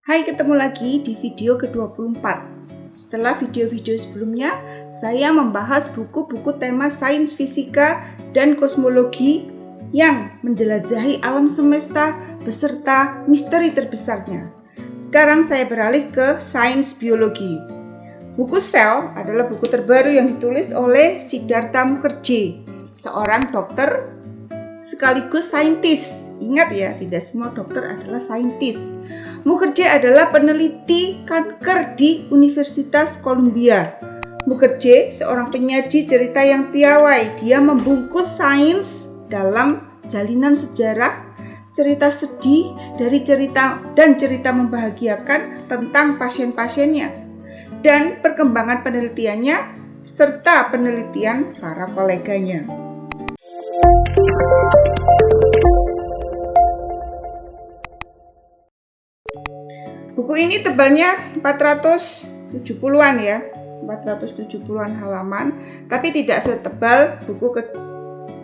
Hai, ketemu lagi di video ke-24. Setelah video-video sebelumnya, saya membahas buku-buku tema sains fisika dan kosmologi yang menjelajahi alam semesta beserta misteri terbesarnya. Sekarang saya beralih ke sains biologi. Buku Cell adalah buku terbaru yang ditulis oleh Siddhartha Mukherjee, seorang dokter sekaligus saintis. Ingat ya, tidak semua dokter adalah saintis. Mukherjee adalah peneliti kanker di Universitas Columbia. Mukherjee seorang penyaji cerita yang piawai. Dia membungkus sains dalam jalinan sejarah, cerita sedih dari cerita membahagiakan tentang pasien-pasiennya dan perkembangan penelitiannya serta penelitian para koleganya. Buku ini tebalnya 470-an ya, 470-an halaman, tapi tidak setebal buku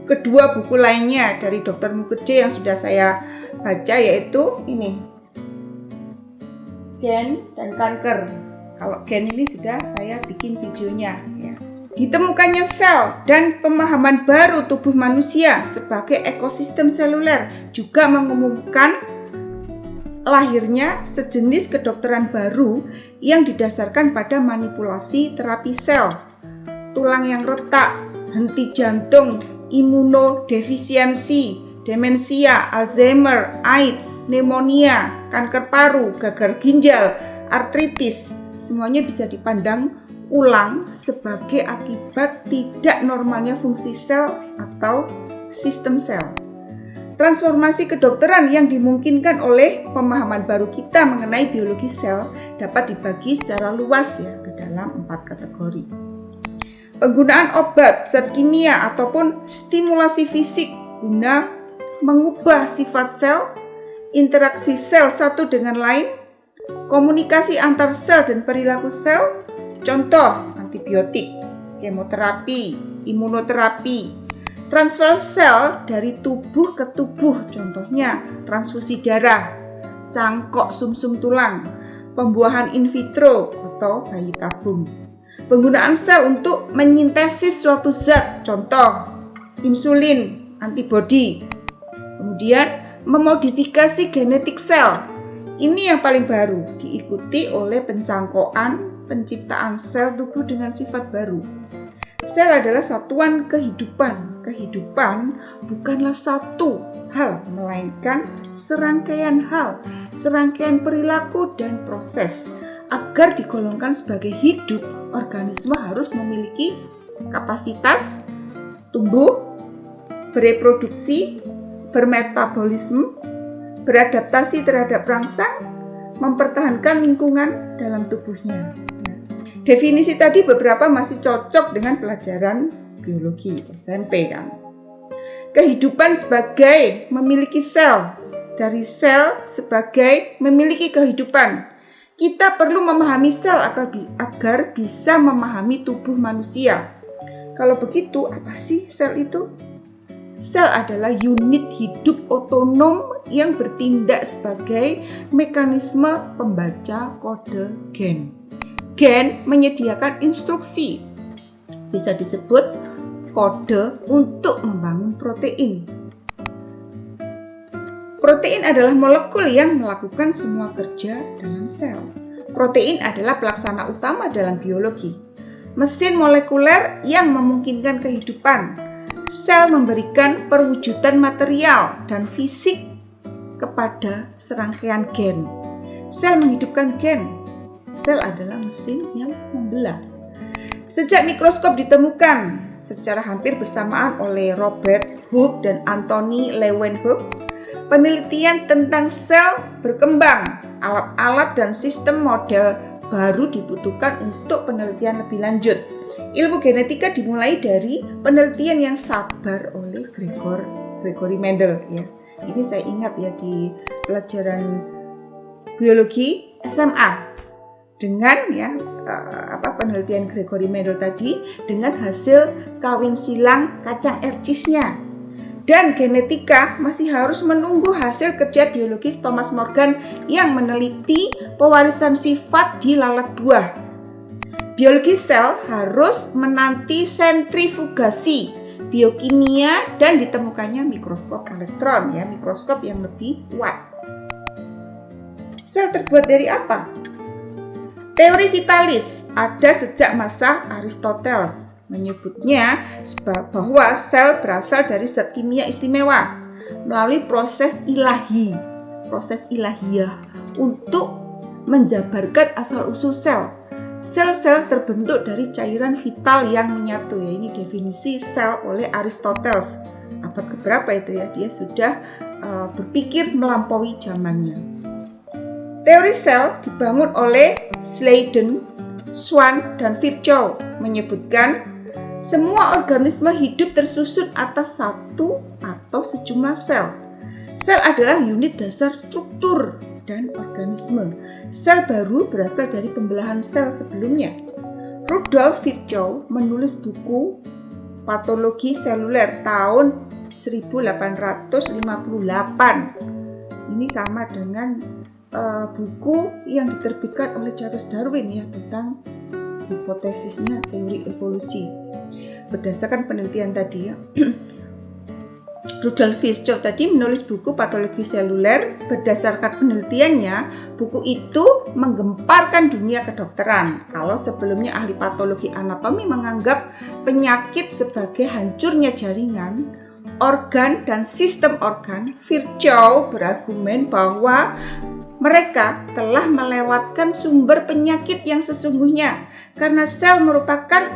kedua buku lainnya dari Dr. Mukherjee yang sudah saya baca, yaitu ini, Gen dan Kanker. Kalau gen ini sudah saya bikin videonya ya. Ditemukannya sel dan pemahaman baru tubuh manusia sebagai ekosistem seluler juga mengumumkan lahirnya sejenis kedokteran baru yang didasarkan pada manipulasi terapi sel, tulang yang retak, henti jantung, imunodefisiensi, demensia, Alzheimer, AIDS, pneumonia, kanker paru, gagal ginjal, artritis. Semuanya bisa dipandang ulang sebagai akibat tidak normalnya fungsi sel atau sistem sel. Transformasi kedokteran yang dimungkinkan oleh pemahaman baru kita mengenai biologi sel dapat dibagi secara luas ya ke dalam 4 kategori. Penggunaan obat, zat kimia ataupun stimulasi fisik guna mengubah sifat sel, interaksi sel satu dengan lain, komunikasi antar sel dan perilaku sel, contoh antibiotik, kemoterapi, imunoterapi, transfer sel dari tubuh ke tubuh, contohnya transfusi darah, cangkok sumsum tulang, pembuahan in vitro atau bayi tabung. Penggunaan sel untuk menyintesis suatu zat, contoh insulin, antibodi. Kemudian memodifikasi genetik sel. Ini yang paling baru, diikuti oleh pencangkokan penciptaan sel tubuh dengan sifat baru. Sel adalah satuan kehidupan. Kehidupan bukanlah satu hal, melainkan serangkaian hal, serangkaian perilaku dan proses. Agar digolongkan sebagai hidup, organisme harus memiliki kapasitas tumbuh, bereproduksi, bermetabolisme, beradaptasi terhadap rangsang, mempertahankan lingkungan dalam tubuhnya. Definisi tadi beberapa masih cocok dengan pelajaran biologi SMP kan. Kehidupan sebagai memiliki sel, dari sel sebagai memiliki kehidupan. Kita perlu memahami sel agar bisa memahami tubuh manusia. Kalau begitu, apa sih sel itu? Sel adalah unit hidup otonom yang bertindak sebagai mekanisme pembaca kode gen. Gen menyediakan instruksi, bisa disebut kode untuk membangun protein. Protein adalah molekul yang melakukan semua kerja dalam sel. Protein adalah pelaksana utama dalam biologi, mesin molekuler yang memungkinkan kehidupan. Sel memberikan perwujudan material dan fisik kepada serangkaian gen. Sel menghidupkan gen. Sel adalah mesin yang membelah. Sejak mikroskop ditemukan secara hampir bersamaan oleh Robert Hooke dan Anthony Leeuwenhoek, penelitian tentang sel berkembang. Alat-alat dan sistem model baru dibutuhkan untuk penelitian lebih lanjut. Ilmu genetika dimulai dari penelitian yang sabar oleh Gregory Mendel ya. Ini saya ingat ya di pelajaran biologi SMA. Dengan penelitian Gregory Mendel tadi dengan hasil kawin silang kacang ercisnya. dan genetika masih harus menunggu hasil kerja biologis Thomas Morgan yang meneliti pewarisan sifat di lalat buah. Biologi sel harus menanti sentrifugasi biokimia dan ditemukannya mikroskop elektron, mikroskop yang lebih kuat. Sel terbuat dari apa? Teori vitalis ada sejak masa Aristoteles, menyebutnya bahwa sel berasal dari zat kimia istimewa melalui proses ilahiyah untuk menjabarkan asal-usul sel. Sel-sel terbentuk dari cairan vital yang menyatu. Ini definisi sel oleh Aristoteles. Abad keberapa itu ya? Dia sudah berpikir melampaui zamannya. Teori sel dibangun oleh Schleiden, Schwann, dan Virchow, menyebutkan semua organisme hidup tersusun atas satu atau sejumlah sel. Sel adalah unit dasar struktur dan organisme. Sel baru berasal dari pembelahan sel sebelumnya. Rudolf Virchow menulis buku Patologi Seluler tahun 1858. Ini sama dengan buku yang diterbitkan oleh Charles Darwin tentang hipotesisnya teori evolusi. Berdasarkan penelitian tadi Rudolf Virchow tadi menulis buku Patologi Seluler. Berdasarkan penelitiannya, buku itu menggemparkan dunia kedokteran. Kalau sebelumnya ahli patologi anatomi menganggap penyakit sebagai hancurnya jaringan, organ, dan sistem organ, Virchow berargumen bahwa mereka telah melewatkan sumber penyakit yang sesungguhnya karena sel merupakan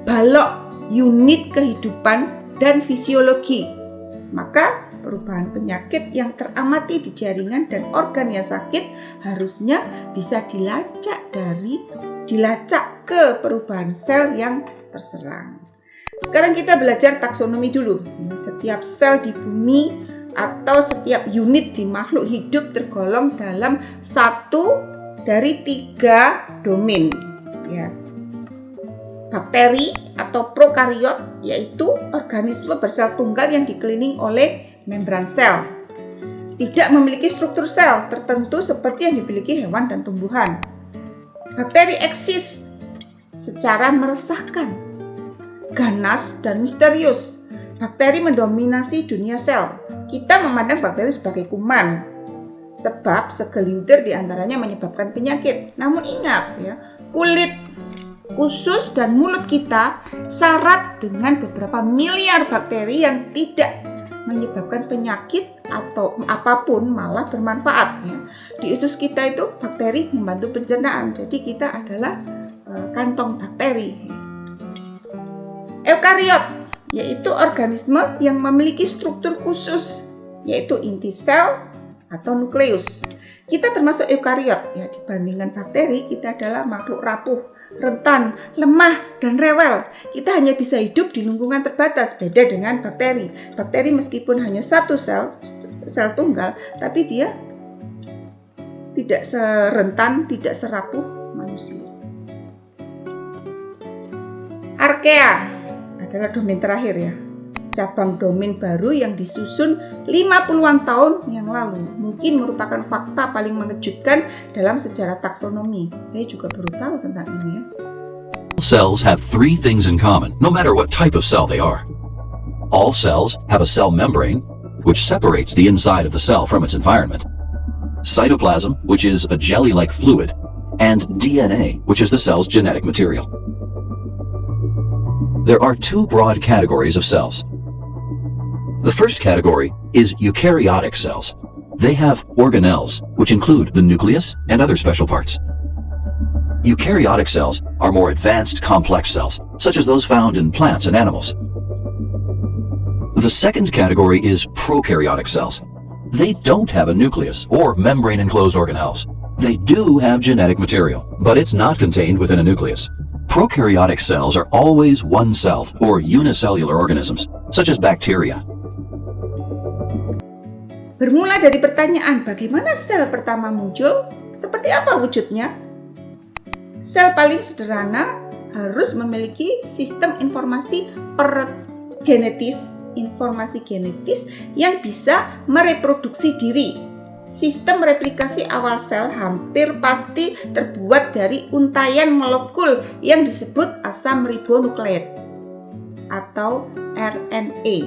balok unit kehidupan dan fisiologi. Maka perubahan penyakit yang teramati di jaringan dan organ yang sakit harusnya bisa dilacak ke perubahan sel yang terserang. Sekarang kita belajar taksonomi dulu. Setiap sel di bumi atau setiap unit di makhluk hidup tergolong dalam satu dari 3 domain. Bakteri atau prokariot, yaitu organisme bersel tunggal yang dikelilingi oleh membran sel. Tidak memiliki struktur sel tertentu seperti yang dimiliki hewan dan tumbuhan. Bakteri eksis secara meresahkan, ganas dan misterius. Bakteri mendominasi dunia sel. Kita memandang bakteri sebagai kuman, sebab segelintir diantaranya menyebabkan penyakit. Namun ingat kulit, usus, dan mulut kita syarat dengan beberapa miliar bakteri yang tidak menyebabkan penyakit atau apapun, malah bermanfaat. Di usus kita itu bakteri membantu pencernaan, jadi kita adalah kantong bakteri. Eukariot yaitu organisme yang memiliki struktur khusus, yaitu inti sel atau nukleus. Kita termasuk eukariot. Dibandingkan bakteri, kita adalah makhluk rapuh, rentan, lemah, dan rewel. Kita hanya bisa hidup di lingkungan terbatas, beda dengan bakteri. Bakteri meskipun hanya satu sel tunggal, tapi dia tidak serentan, tidak serapuh manusia. Archaea adalah domain terakhir cabang domain baru yang disusun 50-an tahun yang lalu. Mungkin merupakan fakta paling mengejutkan dalam sejarah taksonomi. Saya juga baru tahu tentang ini Cells have 3 things in common, no matter what type of cell they are. All cells have a cell membrane, which separates the inside of the cell from its environment. Cytoplasm, which is a jelly-like fluid, and DNA, which is the cell's genetic material. There are 2 broad categories of cells. The first category is eukaryotic cells. They have organelles, which include the nucleus and other special parts. Eukaryotic cells are more advanced complex cells, such as those found in plants and animals. The second category is prokaryotic cells. They don't have a nucleus or membrane-enclosed organelles. They do have genetic material, but it's not contained within a nucleus. Prokaryotic cells are always one-celled or unicellular organisms, such as bacteria. Bermula dari pertanyaan, bagaimana sel pertama muncul? Seperti apa wujudnya? Sel paling sederhana harus memiliki sistem informasi genetis informasi genetis yang bisa mereproduksi diri. Sistem replikasi awal sel hampir pasti terbuat dari untaian molekul yang disebut asam ribonukleik atau RNA,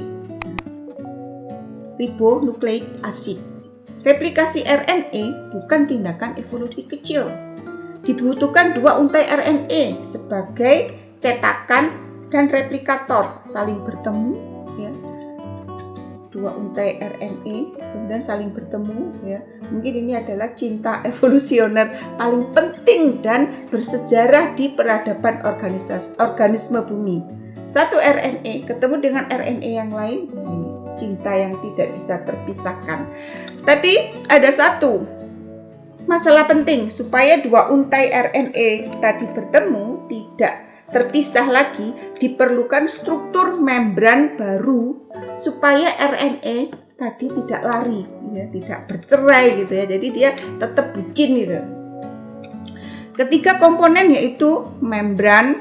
ribonukleik acid. Replikasi RNA bukan tindakan evolusi kecil. Dibutuhkan dua untai RNA sebagai cetakan dan replikator saling bertemu, ya. Dua untai RNA kemudian saling bertemu, ya. Mungkin ini adalah cinta evolusioner paling penting dan bersejarah di peradaban organisme bumi. Satu RNA ketemu dengan RNA yang lain, nah ini cinta yang tidak bisa terpisahkan. Tapi ada satu masalah penting, supaya dua untai RNA tadi bertemu tidak terpisah lagi, diperlukan struktur membran baru supaya RNA tadi tidak lari, ya, tidak bercerai gitu ya. Jadi dia tetap bucin gitu. Ketiga komponen yaitu membran,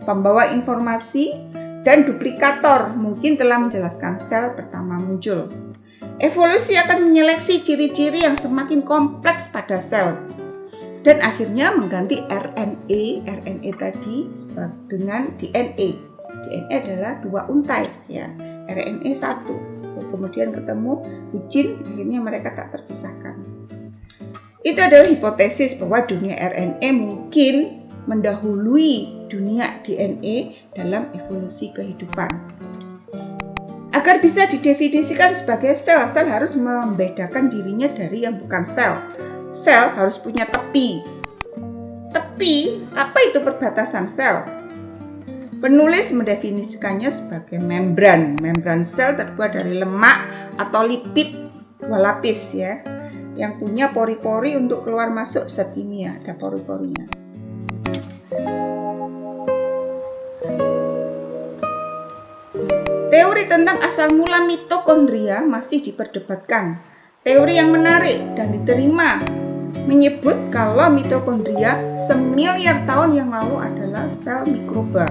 pembawa informasi, dan duplikator mungkin telah menjelaskan sel pertama muncul. Evolusi akan menyeleksi ciri-ciri yang semakin kompleks pada sel dan akhirnya mengganti RNA tadi dengan DNA. DNA adalah dua untai, ya. RNA satu, kemudian ketemu bucin, akhirnya mereka tak terpisahkan. Itu adalah hipotesis bahwa dunia RNA mungkin mendahului dunia DNA dalam evolusi kehidupan. Agar bisa didefinisikan sebagai sel, sel harus membedakan dirinya dari yang bukan sel. Sel harus punya tepi. Tepi, apa itu perbatasan sel? Penulis mendefinisikannya sebagai membran. Membran sel terbuat dari lemak atau lipid dua lapis, ya, yang punya pori-pori untuk keluar masuk zat kimia, ada pori-porinya. Teori tentang asal mula mitokondria masih diperdebatkan. Teori yang menarik dan diterima menyebut kalau mitokondria semiliar tahun yang lalu adalah sel mikroba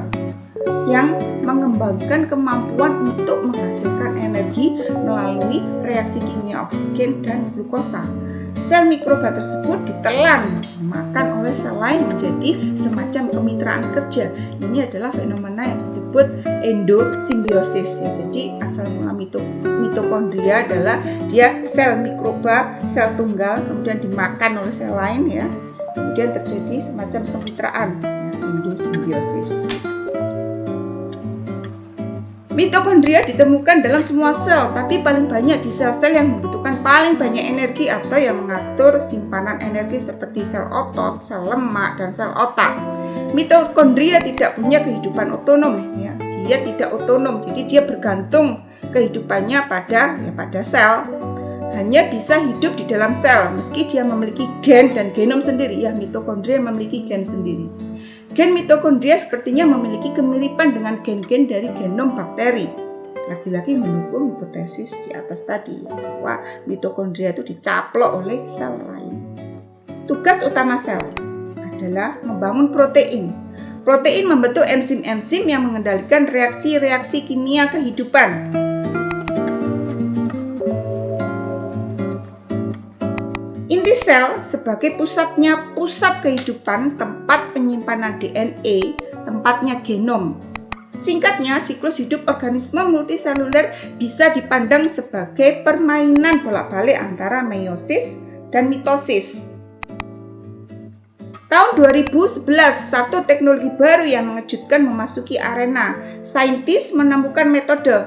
yang mengembangkan kemampuan untuk menghasilkan energi melalui reaksi kimia oksigen dan glukosa. Sel mikroba tersebut ditelan makan oleh sel lain menjadi semacam kemitraan kerja. Ini adalah fenomena yang disebut endosimbiosis, ya. Jadi asal mula mitokondria adalah dia sel mikroba, sel tunggal, kemudian dimakan oleh sel lain, ya. Kemudian terjadi semacam kemitraan, ya, endosimbiosis. Mitokondria ditemukan dalam semua sel, tapi paling banyak di sel-sel yang membutuhkan paling banyak energi atau yang mengatur simpanan energi seperti sel otot, sel lemak, dan sel otak. Mitokondria tidak punya kehidupan otonom, ya. Dia tidak otonom, jadi dia bergantung kehidupannya pada sel. Hanya bisa hidup di dalam sel meski dia memiliki gen dan genom sendiri, ya. Mitokondria memiliki gen sendiri. Gen mitokondria sepertinya memiliki kemiripan dengan gen-gen dari genom bakteri. Lagi-lagi mendukung hipotesis di atas tadi, bahwa mitokondria itu dicaplok oleh sel lain. Tugas utama sel adalah membangun protein. Protein membentuk enzim-enzim yang mengendalikan reaksi-reaksi kimia kehidupan. Inti sel sebagai pusat kehidupan, tempat penyimpanan DNA, tempatnya genom. Singkatnya, siklus hidup organisme multiseluler bisa dipandang sebagai permainan bolak-balik antara meiosis dan mitosis. Tahun 2011, satu teknologi baru yang mengejutkan memasuki arena. Saintis menemukan metode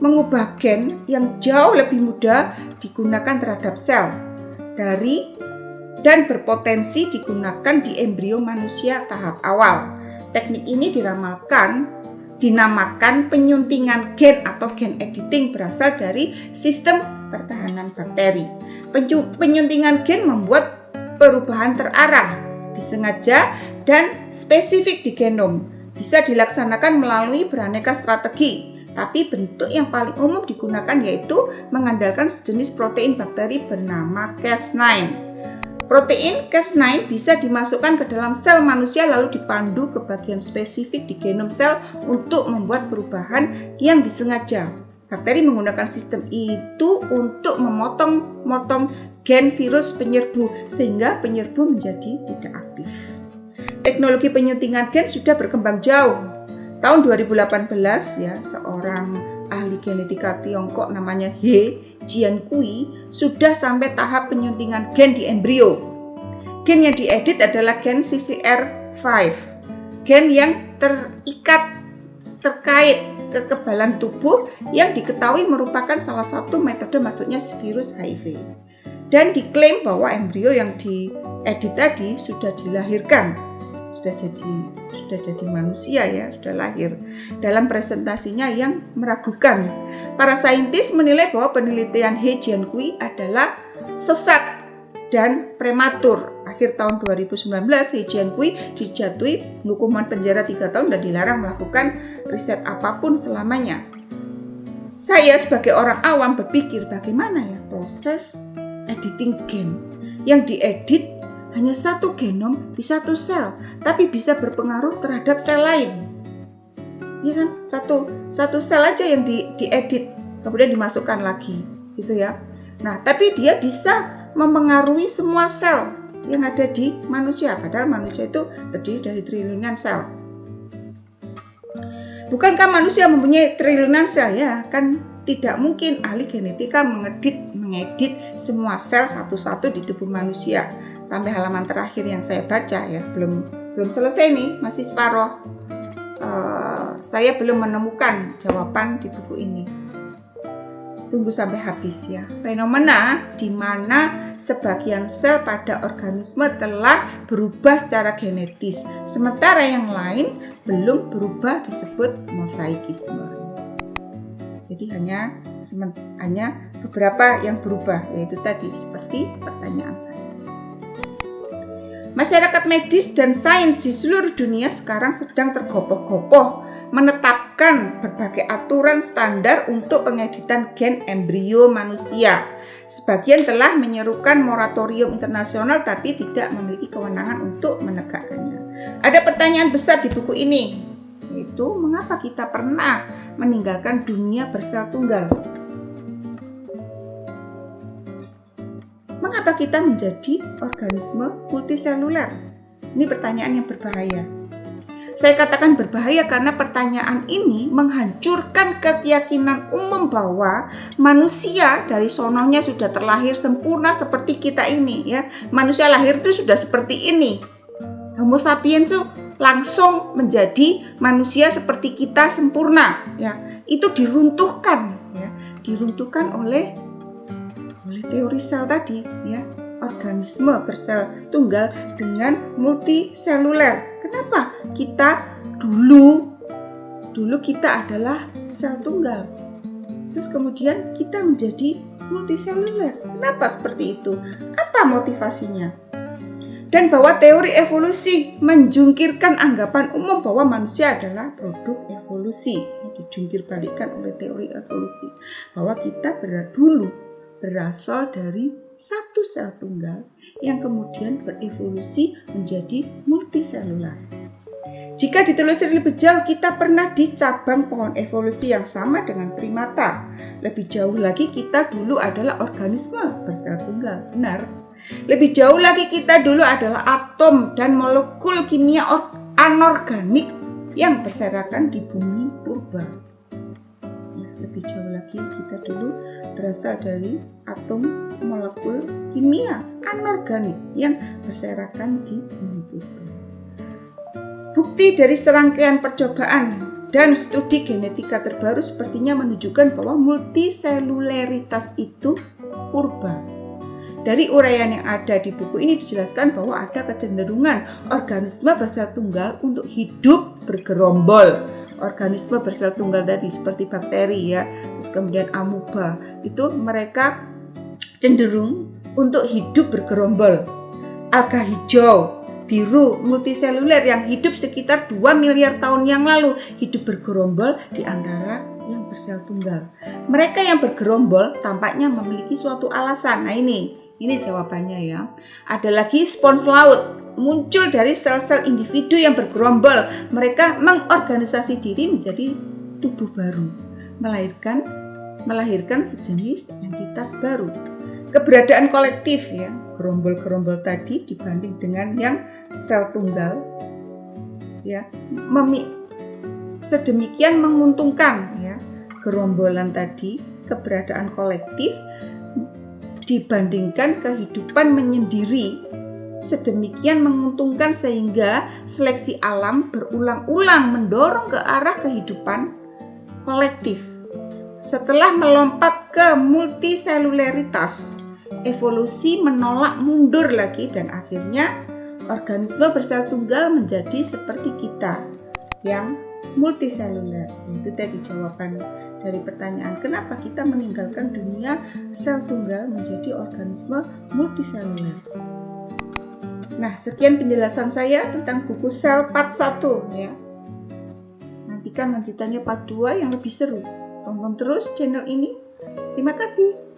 mengubah gen yang jauh lebih mudah digunakan terhadap sel dan berpotensi digunakan di embrio manusia tahap awal. Teknik ini dinamakan penyuntingan gen atau gen editing, berasal dari sistem pertahanan bakteri. Penyuntingan gen membuat perubahan terarah, disengaja, dan spesifik di genom. Bisa dilaksanakan melalui beraneka strategi, tapi bentuk yang paling umum digunakan yaitu mengandalkan sejenis protein bakteri bernama Cas9. Protein Cas9 bisa dimasukkan ke dalam sel manusia lalu dipandu ke bagian spesifik di genom sel untuk membuat perubahan yang disengaja. Bakteri menggunakan sistem itu untuk memotong gen virus penyerbu sehingga penyerbu menjadi tidak aktif. Teknologi penyuntingan gen sudah berkembang jauh. Tahun 2018 ya, seorang ahli genetika Tiongkok namanya He Jiankui sudah sampai tahap penyuntingan gen di embrio. Gen yang diedit adalah gen CCR5, gen yang terkait kekebalan tubuh yang diketahui merupakan salah satu metode masuknya virus HIV. Dan diklaim bahwa embrio yang diedit tadi sudah dilahirkan, sudah jadi manusia ya, sudah lahir. Dalam presentasinya yang meragukan, para saintis menilai bahwa penelitian He Jiankui adalah sesat dan prematur. Akhir tahun 2019, He Jiankui dijatuhi hukuman penjara 3 tahun dan dilarang melakukan riset apapun selamanya. Saya sebagai orang awam berpikir bagaimana ya proses editing gen yang diedit hanya satu genom di satu sel, tapi bisa berpengaruh terhadap sel lain. Ya kan? Satu sel aja yang diedit, kemudian dimasukkan lagi, gitu ya. Nah, tapi dia bisa mempengaruhi semua sel yang ada di manusia, padahal manusia itu terdiri dari triliunan sel. Bukankah manusia mempunyai triliunan sel ya? Kan tidak mungkin ahli genetika mengedit semua sel satu-satu di tubuh manusia. Sampai halaman terakhir yang saya baca ya, belum selesai nih, masih separuh. Saya belum menemukan jawaban di buku ini. Tunggu sampai habis ya. Fenomena di mana sebagian sel pada organisme telah berubah secara genetis, sementara yang lain belum berubah disebut mosaikisme. Jadi hanya beberapa yang berubah, yaitu tadi seperti pertanyaan saya. Masyarakat medis dan sains di seluruh dunia sekarang sedang tergopoh-gopoh menetapkan berbagai aturan standar untuk pengeditan gen embrio manusia. Sebagian telah menyerukan moratorium internasional tapi tidak memiliki kewenangan untuk menegakkannya. Ada pertanyaan besar di buku ini, yaitu mengapa kita pernah meninggalkan dunia bersel tunggal? Mengapa kita menjadi organisme multiseluler? Ini pertanyaan yang berbahaya. Saya katakan berbahaya karena pertanyaan ini menghancurkan keyakinan umum bahwa manusia dari sononya sudah terlahir sempurna seperti kita ini ya. Manusia lahir itu sudah seperti ini. Homo sapiens itu langsung menjadi manusia seperti kita sempurna ya. Itu diruntuhkan oleh teori sel tadi ya, organisme bersel tunggal dengan multiseluler. Kenapa? Kita dulu kita adalah sel tunggal. Terus kemudian kita menjadi multiseluler. Kenapa seperti itu? Apa motivasinya? Dan bahwa teori evolusi menjungkirkan anggapan umum bahwa manusia adalah produk evolusi. Dijungkir balikkan oleh teori evolusi bahwa kita dulu berasal dari satu sel tunggal yang kemudian berevolusi menjadi multiselular. Jika ditelusuri lebih jauh, kita pernah di cabang pohon evolusi yang sama dengan primata. Lebih jauh lagi, kita dulu adalah organisme bersel tunggal. Benar. Lebih jauh lagi, kita dulu adalah atom dan molekul kimia anorganik yang berserakan di bumi purba. Lebih jauh lagi, kita dulu berasal dari atom molekul kimia anorganik yang berserakan di bumi purba. Bukti dari serangkaian percobaan dan studi genetika terbaru sepertinya menunjukkan bahwa multiselularitas itu purba. Dari uraian yang ada di buku ini dijelaskan bahwa ada kecenderungan organisme bersel tunggal untuk hidup bergerombol. Organisme bersel tunggal tadi seperti bakteri ya, terus kemudian amuba, itu mereka cenderung untuk hidup bergerombol. Alga hijau, biru, multiseluler yang hidup sekitar 2 miliar tahun yang lalu hidup bergerombol di antara yang bersel tunggal. Mereka yang bergerombol tampaknya memiliki suatu alasan. Nah ini Ini jawabannya ya. Ada lagi spons laut, muncul dari sel-sel individu yang bergerombol. Mereka mengorganisasi diri menjadi tubuh baru, melahirkan sejenis entitas baru. Keberadaan kolektif ya, gerombol-gerombol tadi dibanding dengan yang sel tunggal ya, sedemikian menguntungkan ya, gerombolan tadi, keberadaan kolektif dibandingkan kehidupan menyendiri sedemikian menguntungkan sehingga seleksi alam berulang-ulang mendorong ke arah kehidupan kolektif. Setelah melompat ke multiselularitas, evolusi menolak mundur lagi dan akhirnya organisme bersel tunggal menjadi seperti kita yang multiseluler. Itu tadi jawaban dari pertanyaan kenapa kita meninggalkan dunia sel tunggal menjadi organisme multiseluler. Nah, sekian penjelasan saya tentang buku sel part 1 ya. Nantikan lanjutannya part 2 yang lebih seru. Tonton terus channel ini. Terima kasih.